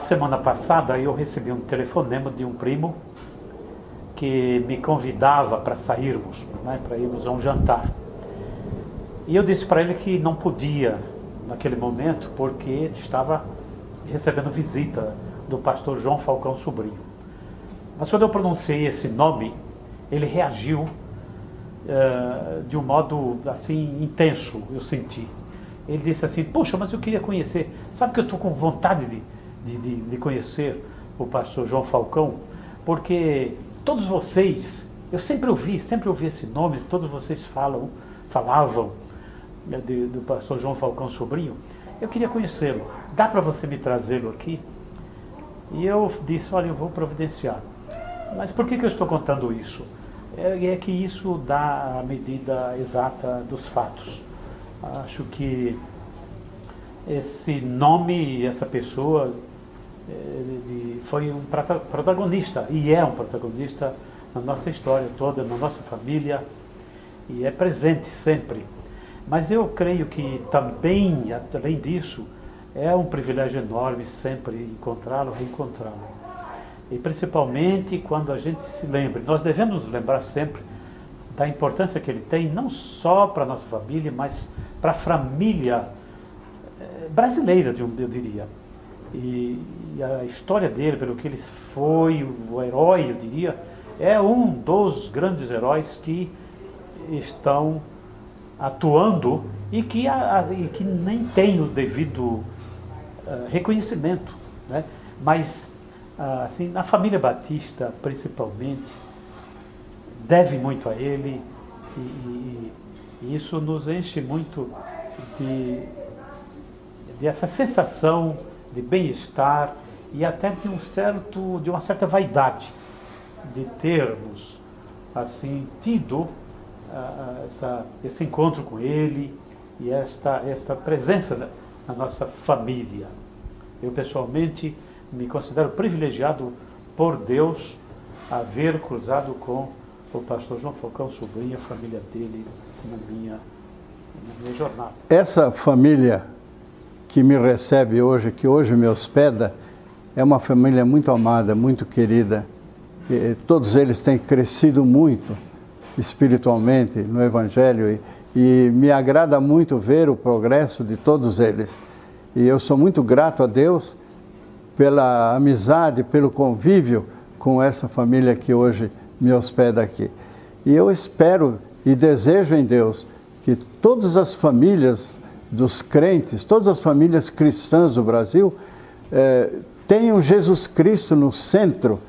semana passada eu recebi um telefonema de um primo que me convidava para sairmos, né, para irmos a um jantar. E eu disse para ele que não podia naquele momento porque estava recebendo visita do pastor João Falcão Sobrinho. Mas quando eu pronunciei esse nome, ele reagiu de um modo assim intenso, eu senti. Ele disse assim: poxa, mas eu queria conhecer, sabe que eu estou com vontade de conhecer o pastor João Falcão, porque todos vocês, eu sempre ouvi esse nome, todos vocês falavam do pastor João Falcão Sobrinho, eu queria conhecê-lo, dá para você me trazê-lo aqui? E eu disse: olha, eu vou providenciar. Mas por que eu estou contando isso? É que isso dá a medida exata dos fatos. Acho que esse nome, essa pessoa foi um protagonista, e é um protagonista na nossa história toda, na nossa família, e é presente sempre. Mas eu creio que também, além disso, é um privilégio enorme sempre encontrá-lo, reencontrá-lo. E principalmente quando a gente se lembra, nós devemos nos lembrar sempre da importância que ele tem, não só para a nossa família, mas para a família brasileira, eu diria. E a história dele, pelo que ele foi, o herói, eu diria, é um dos grandes heróis que estão atuando e que nem tem o devido reconhecimento, né? Mas assim, na família Batista, principalmente, deve muito a ele, e isso nos enche muito de essa sensação de bem-estar e até de uma certa vaidade de termos assim tido esse encontro com ele e esta presença na nossa família. Eu pessoalmente me considero privilegiado por Deus haver cruzado com o pastor João Falcão Sobrinho, a família dele, na minha jornada. Essa família que me recebe hoje, que hoje me hospeda, é uma família muito amada, muito querida. E todos eles têm crescido muito espiritualmente no Evangelho e me agrada muito ver o progresso de todos eles. E eu sou muito grato a Deus pela amizade, pelo convívio com essa família que hoje me hospeda aqui. E eu espero e desejo em Deus que todas as famílias dos crentes, todas as famílias cristãs do Brasil tenham Jesus Cristo no centro,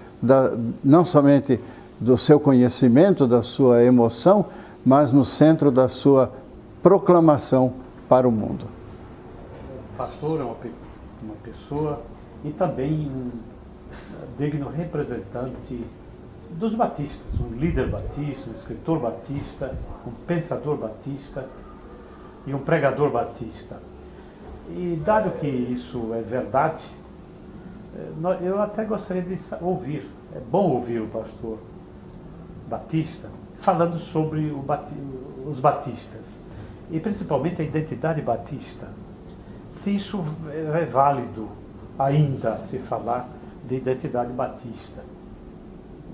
não somente do seu conhecimento, da sua emoção, mas no centro da sua proclamação para o mundo. O pastor é uma pessoa e também um digno representante dos batistas, um líder batista, um escritor batista, um pensador batista e um pregador batista. E dado que isso é verdade, eu até gostaria de ouvir, é bom ouvir o pastor Batista falando sobre os batistas e principalmente a identidade batista. Se isso é válido ainda se falar de identidade batista.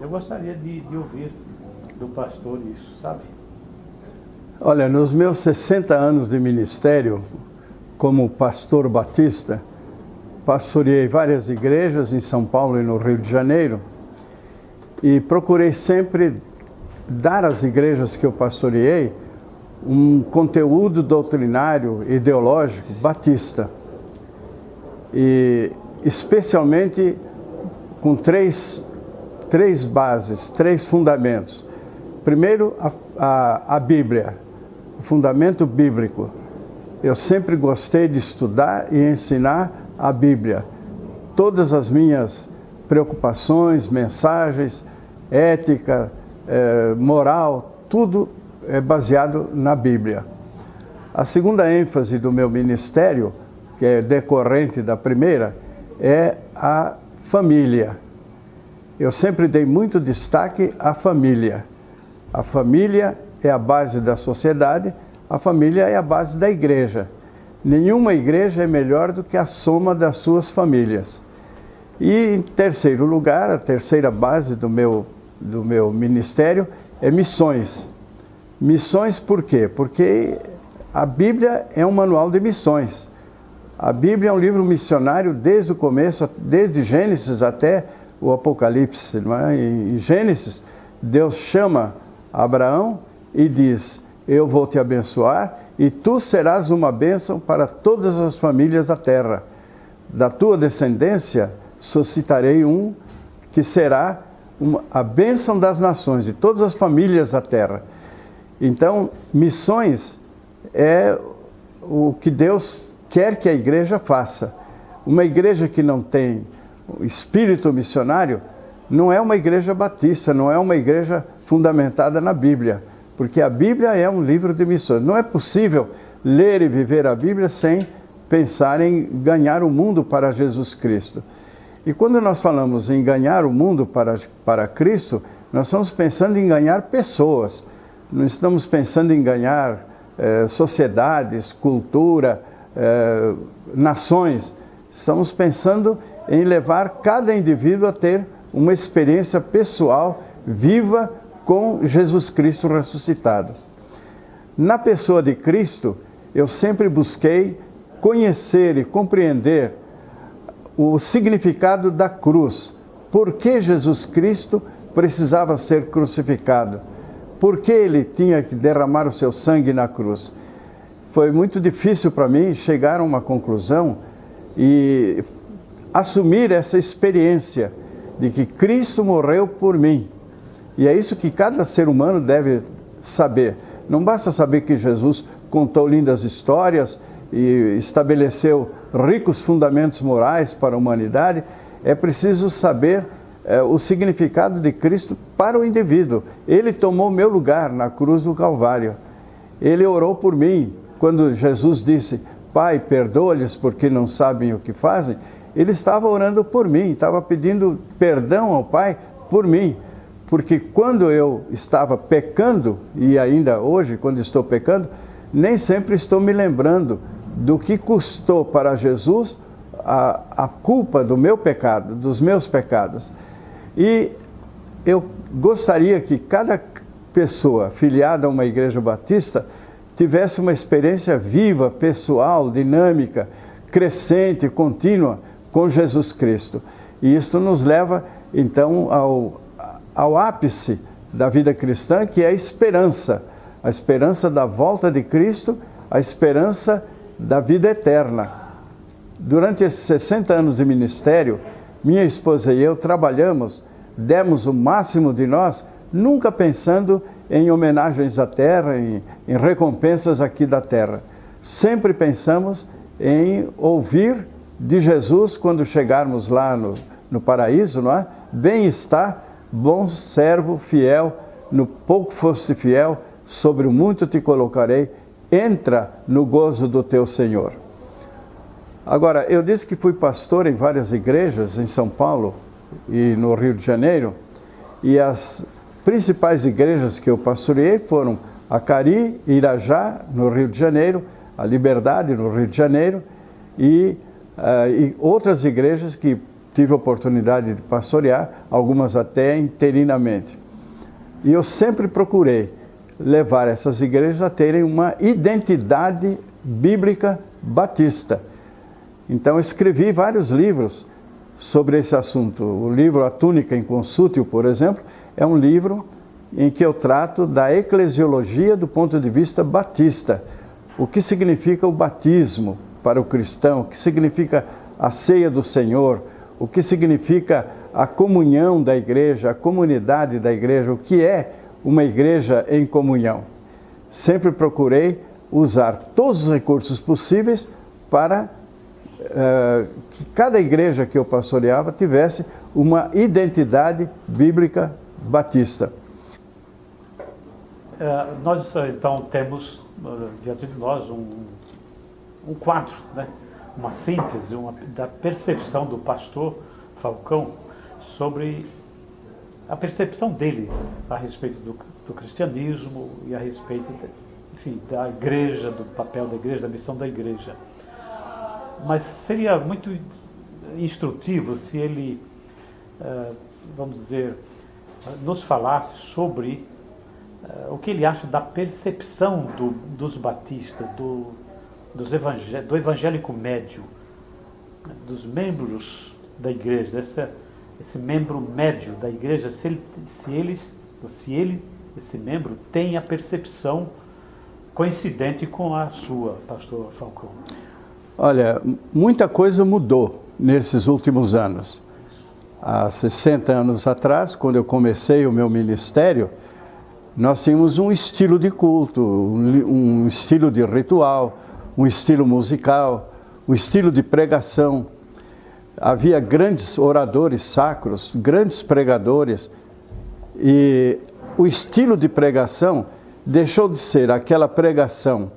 Eu gostaria de ouvir do pastor isso, sabe? Olha, nos meus 60 anos de ministério como pastor batista, pastoreei várias igrejas em São Paulo e no Rio de Janeiro e procurei sempre dar às igrejas que eu pastoreei um conteúdo doutrinário, ideológico, batista. E especialmente com três bases, três fundamentos. Primeiro, a Bíblia, o fundamento bíblico. Eu sempre gostei de estudar e ensinar a Bíblia. Todas as minhas preocupações, mensagens, ética, moral, tudo é baseado na Bíblia. A segunda ênfase do meu ministério, que é decorrente da primeira, é a família. Eu sempre dei muito destaque à família. A família é a base da sociedade, a família é a base da igreja. Nenhuma igreja é melhor do que a soma das suas famílias. E em terceiro lugar, a terceira base do meu ministério é missões. Missões por quê? Porque a Bíblia é um manual de missões. A Bíblia é um livro missionário desde o começo, desde Gênesis até o Apocalipse. Não é? Em Gênesis, Deus chama Abraão e diz: eu vou te abençoar e tu serás uma bênção para todas as famílias da terra. Da tua descendência suscitarei um que será a bênção das nações, de todas as famílias da terra. Então, missões é o que Deus quer que a igreja faça. Uma igreja que não tem espírito missionário não é uma igreja batista, não é uma igreja fundamentada na Bíblia, porque a Bíblia é um livro de missões. Não é possível ler e viver a Bíblia sem pensar em ganhar o mundo para Jesus Cristo. E quando nós falamos em ganhar o mundo para Cristo, nós estamos pensando em ganhar pessoas, não estamos pensando em ganhar sociedades, cultura, nações. Estamos pensando em levar cada indivíduo a ter uma experiência pessoal, viva, com Jesus Cristo ressuscitado. Na pessoa de Cristo, eu sempre busquei conhecer e compreender o significado da cruz. Por que Jesus Cristo precisava ser crucificado? Por que ele tinha que derramar o seu sangue na cruz? Foi muito difícil para mim chegar a uma conclusão e assumir essa experiência de que Cristo morreu por mim. E é isso que cada ser humano deve saber. Não basta saber que Jesus contou lindas histórias e estabeleceu ricos fundamentos morais para a humanidade. É preciso saber o significado de Cristo para o indivíduo. Ele tomou meu lugar na cruz do Calvário. Ele orou por mim. Quando Jesus disse: Pai, perdoa-lhes porque não sabem o que fazem, ele estava orando por mim, estava pedindo perdão ao Pai por mim. Porque quando eu estava pecando, e ainda hoje, quando estou pecando, nem sempre estou me lembrando do que custou para Jesus a culpa do meu pecado, dos meus pecados. E eu gostaria que cada pessoa filiada a uma igreja batista tivesse uma experiência viva, pessoal, dinâmica, crescente, contínua com Jesus Cristo. E isto nos leva, então, ao ápice da vida cristã, que é a esperança da volta de Cristo, a esperança da vida eterna. Durante esses 60 anos de ministério, minha esposa e eu trabalhamos, demos o máximo de nós, nunca pensando em homenagens à terra, em recompensas aqui da terra. Sempre pensamos em ouvir de Jesus quando chegarmos lá no paraíso, não é? Bem está, bom servo, fiel, no pouco foste fiel, sobre o muito te colocarei, entra no gozo do teu Senhor. Agora, eu disse que fui pastor em várias igrejas em São Paulo e no Rio de Janeiro, e as principais igrejas que eu pastoreei foram a Cari, Irajá, no Rio de Janeiro, a Liberdade, no Rio de Janeiro, e outras igrejas que tive a oportunidade de pastorear, algumas até interinamente. E eu sempre procurei levar essas igrejas a terem uma identidade bíblica batista. Então, escrevi vários livros sobre esse assunto. O livro A Túnica Inconsútil, por exemplo, é um livro em que eu trato da eclesiologia do ponto de vista batista. O que significa o batismo para o cristão, o que significa a ceia do Senhor, o que significa a comunhão da igreja, a comunidade da igreja, o que é uma igreja em comunhão. Sempre procurei usar todos os recursos possíveis para que cada igreja que eu pastoreava tivesse uma identidade bíblica batista. Nós, então, temos diante de nós um quadro, né? Uma síntese da percepção do pastor Falcão sobre a percepção dele a respeito do cristianismo e a respeito, enfim, da igreja, do papel da igreja, da missão da igreja. Mas seria muito instrutivo se ele, vamos dizer, nos falasse sobre o que ele acha da percepção dos batistas, do evangélico médio, dos membros da igreja, esse membro médio da igreja, se esse membro tem a percepção coincidente com a sua, pastor Falcão. Olha, muita coisa mudou nesses últimos anos. Há 60 anos atrás, quando eu comecei o meu ministério, nós tínhamos um estilo de culto, um estilo de ritual, um estilo musical, um estilo de pregação. Havia grandes oradores sacros, grandes pregadores, e o estilo de pregação deixou de ser aquela pregação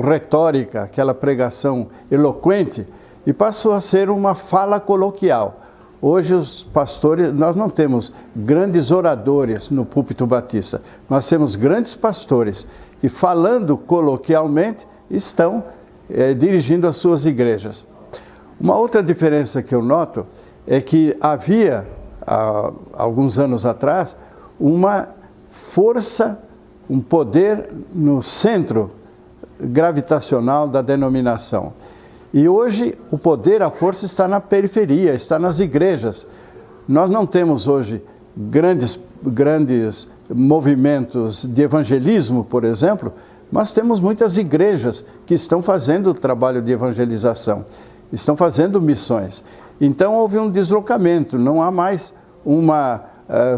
retórica, aquela pregação eloquente, e passou a ser uma fala coloquial. Hoje os pastores, nós não temos grandes oradores no púlpito batista, nós temos grandes pastores que, falando coloquialmente, estão dirigindo as suas igrejas. Uma outra diferença que eu noto é que havia, há alguns anos atrás, uma força, um poder no centro gravitacional da denominação. E hoje o poder, a força está na periferia, está nas igrejas. Nós não temos hoje grandes movimentos de evangelismo, por exemplo, mas temos muitas igrejas que estão fazendo o trabalho de evangelização, estão fazendo missões. Então houve um deslocamento, não há mais uma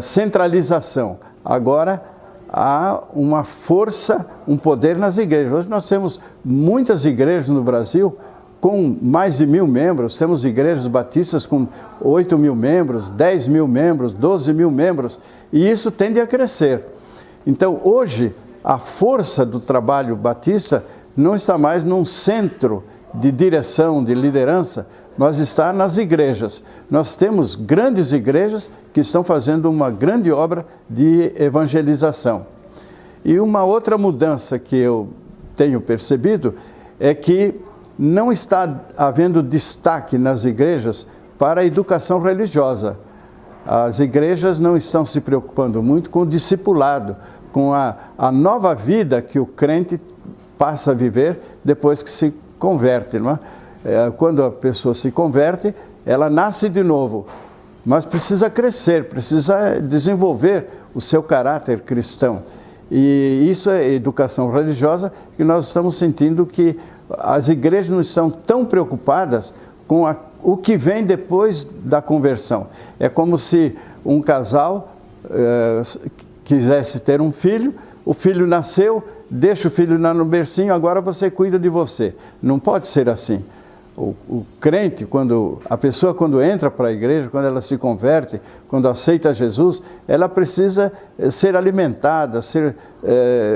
centralização. Agora há uma força, um poder nas igrejas. Hoje nós temos muitas igrejas no Brasil com mais de 1.000 membros, temos igrejas batistas com 8.000 membros, 10.000 membros, 12.000 membros, e isso tende a crescer. Então hoje a força do trabalho batista não está mais num centro de direção, de liderança, mas está nas igrejas. Nós temos grandes igrejas que estão fazendo uma grande obra de evangelização. E uma outra mudança que eu tenho percebido é que não está havendo destaque nas igrejas para a educação religiosa. As igrejas não estão se preocupando muito com o discipulado, com a nova vida que o crente passa a viver depois que se converte, não é? Quando a pessoa se converte, ela nasce de novo, mas precisa crescer, precisa desenvolver o seu caráter cristão. E isso é educação religiosa, que nós estamos sentindo que as igrejas não estão tão preocupadas com o que vem depois da conversão. É como se um casal quisesse ter um filho, o filho nasceu, deixa o filho no bercinho, agora você cuida de você. Não pode ser assim. O crente, a pessoa quando entra para a igreja, quando ela se converte, quando aceita Jesus, ela precisa ser alimentada, ser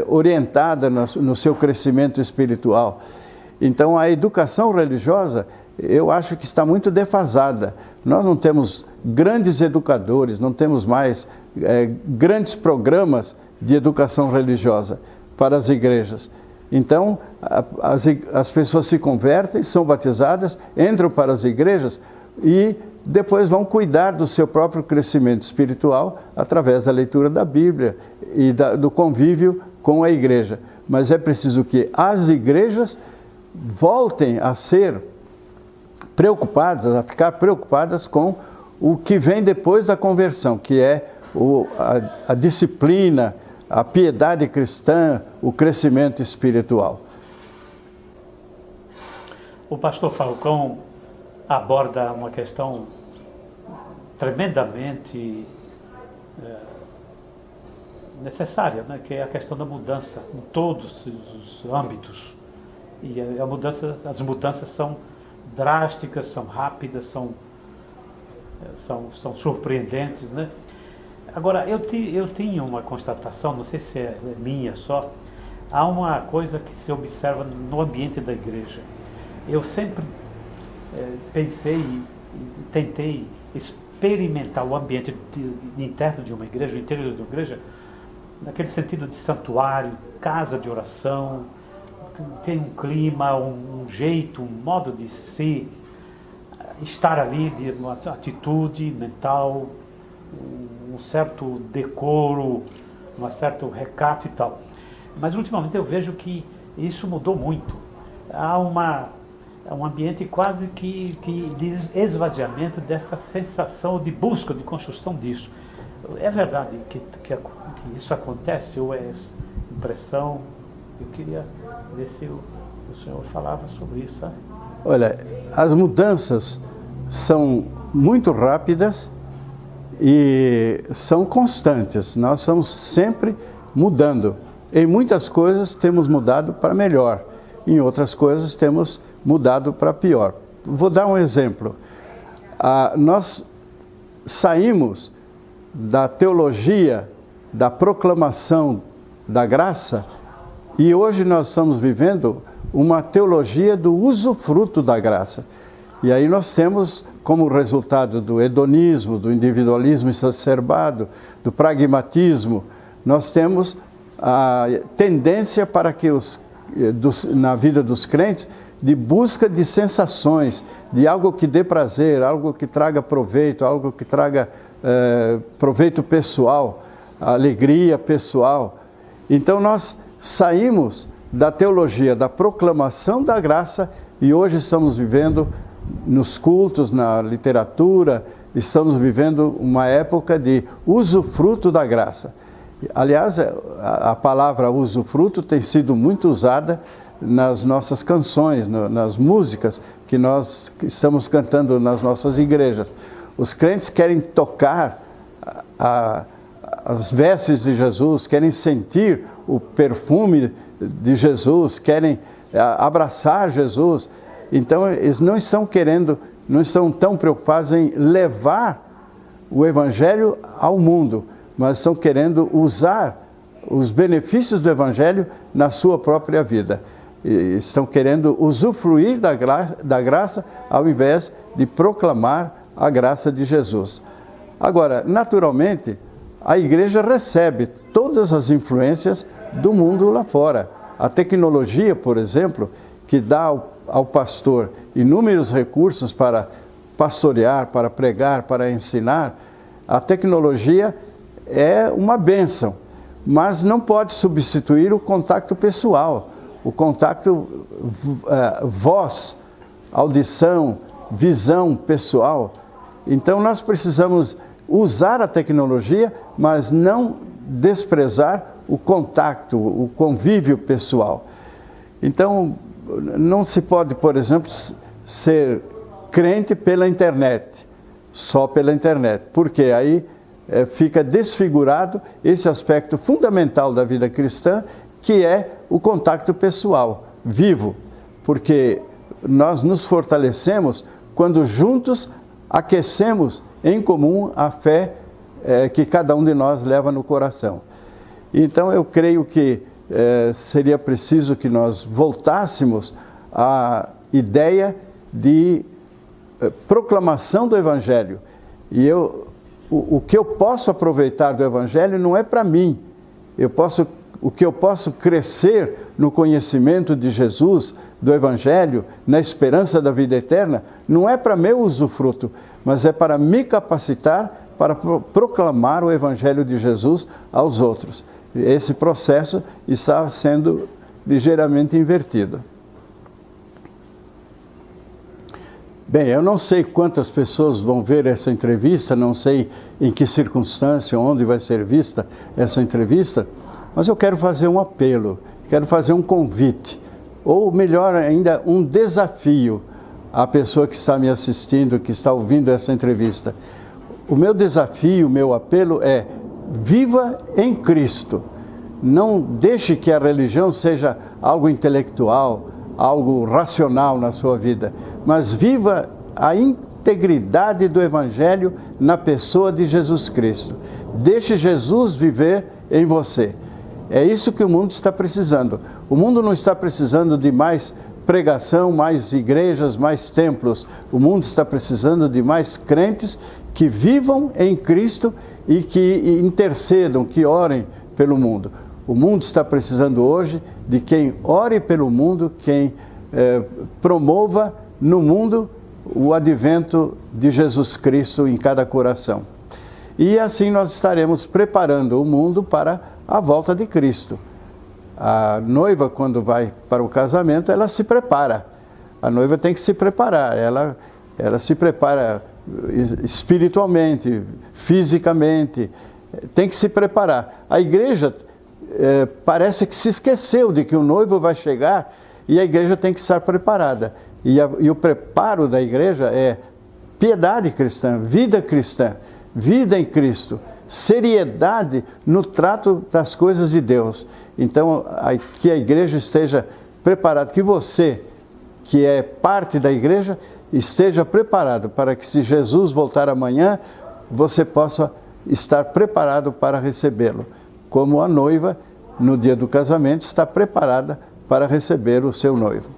orientada no seu crescimento espiritual. Então a educação religiosa, eu acho que está muito defasada. Nós não temos grandes educadores, não temos mais grandes programas de educação religiosa para as igrejas. Então, as pessoas se convertem, são batizadas, entram para as igrejas e depois vão cuidar do seu próprio crescimento espiritual através da leitura da Bíblia e do convívio com a igreja. Mas é preciso que as igrejas voltem a ser preocupadas, a ficar preocupadas com o que vem depois da conversão, que é a disciplina, a piedade cristã, o crescimento espiritual. O pastor Falcão aborda uma questão tremendamente necessária, né? Que é a questão da mudança em todos os âmbitos. E as mudanças são drásticas, são rápidas, são surpreendentes, né? Agora, eu tinha uma constatação, não sei se é minha só, há uma coisa que se observa no ambiente da igreja. Eu sempre pensei e tentei experimentar o ambiente interno de uma igreja, o interior de uma igreja, naquele sentido de santuário, casa de oração, tem um clima, um jeito, um modo de ser, estar ali, de uma atitude mental, um certo decoro, um certo recato e tal. Mas ultimamente eu vejo que isso mudou muito. Há um ambiente quase que de esvaziamento dessa sensação de busca, de construção disso. É verdade que isso acontece ou é impressão? Eu queria ver se o senhor falava sobre isso, sabe? Olha, as mudanças são muito rápidas e são constantes. Nós estamos sempre mudando. Em muitas coisas temos mudado para melhor, em outras coisas temos mudado para pior. Vou dar um exemplo. Nós saímos da teologia, da proclamação da graça, e hoje nós estamos vivendo uma teologia do usufruto da graça. E aí nós temos, como resultado do hedonismo, do individualismo exacerbado, do pragmatismo, nós temos a tendência para que na vida dos crentes, de busca de sensações, de algo que dê prazer, algo que traga proveito, algo que traga proveito pessoal, alegria pessoal. Então nós saímos da teologia da proclamação da graça e hoje estamos vivendo nos cultos, na literatura, estamos vivendo uma época de usufruto da graça. Aliás, a palavra usufruto tem sido muito usada nas nossas canções, nas músicas que nós estamos cantando nas nossas igrejas. Os crentes querem tocar as vestes de Jesus, querem sentir o perfume de Jesus, querem abraçar Jesus. Então, eles não estão tão preocupados em levar o Evangelho ao mundo, mas estão querendo usar os benefícios do Evangelho na sua própria vida. Estão querendo usufruir da graça ao invés de proclamar a graça de Jesus. Agora, naturalmente, a igreja recebe todas as influências do mundo lá fora. A tecnologia, por exemplo, que dá ao pastor inúmeros recursos para pastorear, para pregar, para ensinar, a tecnologia é uma bênção, mas não pode substituir o contato pessoal, o contato voz, audição, visão pessoal. Então nós precisamos usar a tecnologia, mas não desprezar o contato, o convívio pessoal. Então não se pode, por exemplo, ser crente pela internet, só pela internet, porque aí fica desfigurado esse aspecto fundamental da vida cristã, que é o contato pessoal, vivo, porque nós nos fortalecemos quando juntos aquecemos em comum a fé que cada um de nós leva no coração. Então eu creio que seria preciso que nós voltássemos à ideia de proclamação do Evangelho. E o que eu posso aproveitar do Evangelho não é para mim. O que eu posso crescer no conhecimento de Jesus, do Evangelho, na esperança da vida eterna, não é para meu usufruto, mas é para me capacitar para proclamar o Evangelho de Jesus aos outros. Esse processo está sendo ligeiramente invertido. Bem, eu não sei quantas pessoas vão ver essa entrevista, não sei em que circunstância, onde vai ser vista essa entrevista, mas eu quero fazer um apelo, quero fazer um convite, ou melhor ainda, um desafio à pessoa que está me assistindo, que está ouvindo essa entrevista. O meu desafio, o meu apelo é: viva em Cristo. Não deixe que a religião seja algo intelectual, algo racional na sua vida, mas viva a integridade do Evangelho na pessoa de Jesus Cristo. Deixe Jesus viver em você. É isso que o mundo está precisando. O mundo não está precisando de mais pregação, mais igrejas, mais templos. O mundo está precisando de mais crentes que vivam em Cristo e que intercedam, que orem pelo mundo. O mundo está precisando hoje de quem ore pelo mundo, quem promova no mundo o advento de Jesus Cristo em cada coração. E assim nós estaremos preparando o mundo para a volta de Cristo. A noiva, quando vai para o casamento, ela se prepara. A noiva tem que se preparar, ela se prepara espiritualmente, fisicamente, tem que se preparar. A igreja parece que se esqueceu de que o noivo vai chegar e a igreja tem que estar preparada. E o preparo da igreja é piedade cristã, vida em Cristo, seriedade no trato das coisas de Deus. Então, que a igreja esteja preparada, que você, que é parte da igreja, esteja preparado para que, se Jesus voltar amanhã, você possa estar preparado para recebê-lo, como a noiva, no dia do casamento, está preparada para receber o seu noivo.